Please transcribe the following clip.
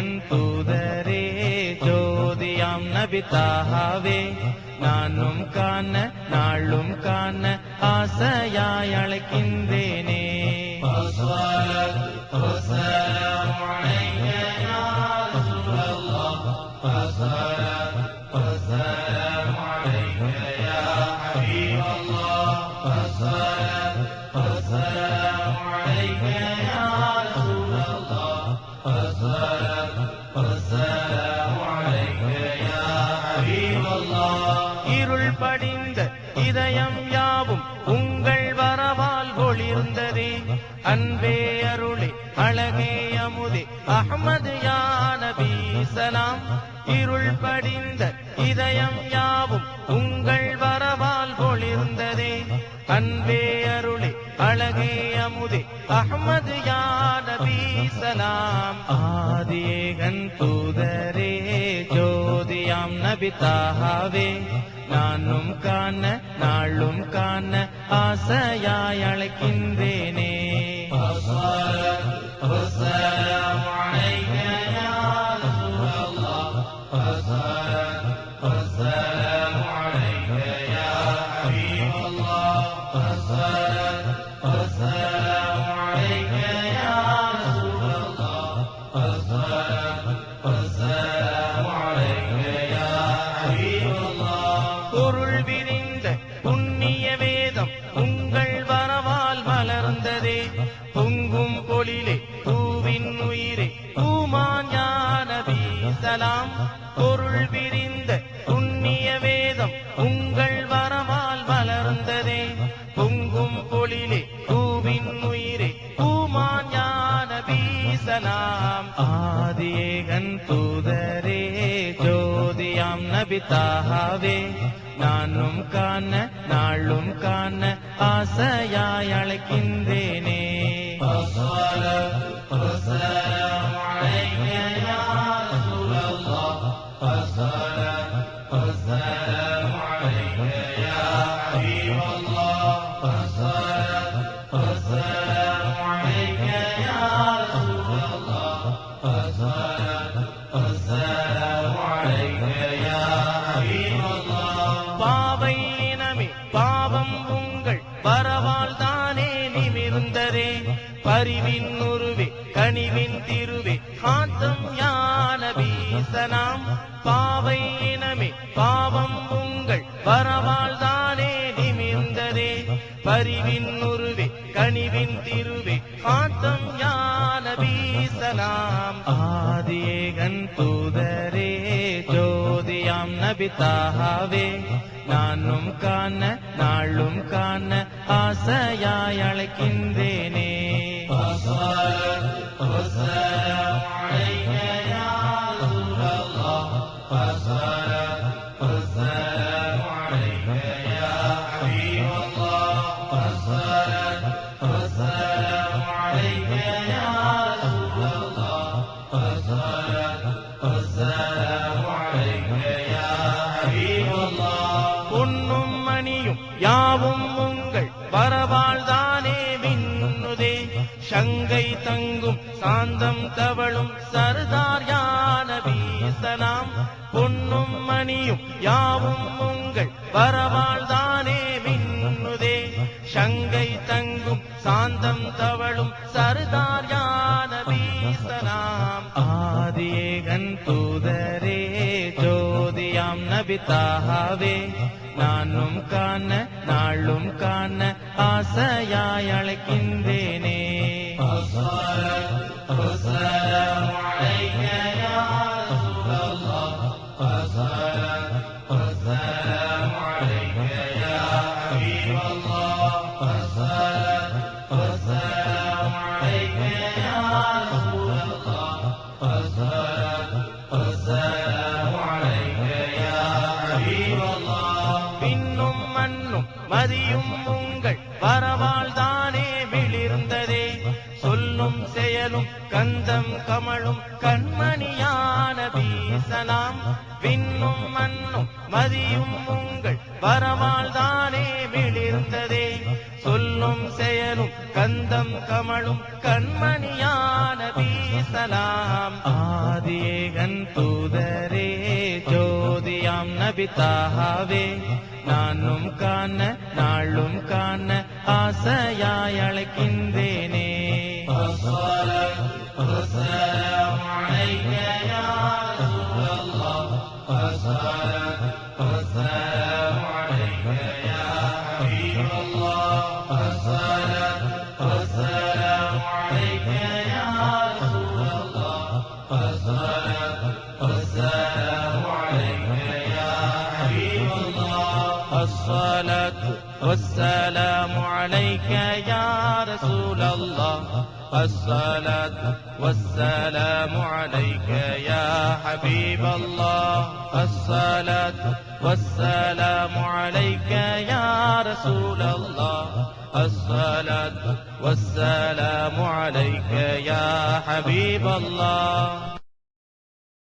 ஆதியேகன் தூதரே ஜோதியாம் நபி தாஹாவே நானும் காண நாளும் காண ஆசையாய் அழைக்கின்றேனே. இருள் படிந்த இதயம் யாவும் உங்கள் வரவால் ஒளிர்ந்ததே. அன்பே அருளே அழகே அமுதே அஹ்மது யா நபி சலாம். இருள் படிந்த இதயம் யாவும் உங்கள் வரவால் ஒளிர்ந்ததே. அன்பே அருளே அழகே அமுதே அஹ்மது யா நபி சலாம். ஆதியேகன் தூதரே ஜோதியாம் நபி தாஹாவே நானும் காண நாளும் காண ஆசையாய் அழைக்கின்றேனே. பொருள் விரிந்த புண்ணிய வேதம் உங்கள் வரவால் மலர்ந்ததே. பொங்கும் பொழிலே பூவின் உயிரே பூமான் யா நபி சலாம். பொருள் விரிந்த புண்ணிய வேதம் உங்கள் வரவால் மலர்ந்ததே. பொங்கும் பொழிலே பூவின் உயிரே பூமான் யா நபி சலாம். ஆதியேகன் தூதரே ஜோதியாம் நபி தாஹாவே நானும் காண நாளும் காண ஆசையாய் அழைக்கின்றேனே. பாவை இனமே பாவம் உங்கள் வரவால் தானே நிமிர்ந்ததே. பரிவின் உருவே கனிவின் திருவே காந்தம் யா நபி சலாம். பாவை இனமே பாவம் உங்கள் வரவால் தானே நிமிர்ந்ததே. பரிவின் உருவே கனிவின் திருவே காந்தம் யா நபி சலாம். ஆதியேகன் தூதரே ஜோதியாம் நபி தாஹாவே நானும் காண நாளும் காண ஆசையாய் அழைக்கின்றேனே. பொன்னும் மணியும் யாவும் உங்கள் வரவால் தானே விண்ணுதே. சங்கை தங்கும் சாந்தம் தவளும் சர்தார் யா நபி சலாம். பொன்னும் மணியும் யாவும் உங்கள் வரவால் தானே விண்ணுதே. சங்கை தங்கும் சாந்தம் தவளும் சர்தார் யா நபி சலாம். ஆதியேகன் தூதரே ஜோதியாம் நபி தாஹாவே நானும் காண நாளும் காண ஆசையாய் அழைக்கின்றேனே. பின்னும் மண்ணும் மதியும் உங்கள் வரவால் தானே விளிர்ந்ததே. சொல்லும் செயலும் கந்தம் கமழும் கண்மணியான வீசலாம் விண்ணும் மண்ணும் மதியும் உங்கள் வரவால் தானே விளிர்ந்ததே சொல்லும் செயலும் கந்தம் கமழும் கண்மணியான வீசலாம் ஆதியேகன் தூதரே ஜோதியாம் நபி தாஹாவே நானும் காண நாளும் காண ஆசையாய் அழைக்கின்றேனே والسلام عليك يا رسول الله الصلاة والسلام عليك يا حبيب الله الصلاة والسلام عليك يا رسول الله الصلاة والسلام عليك يا حبيب الله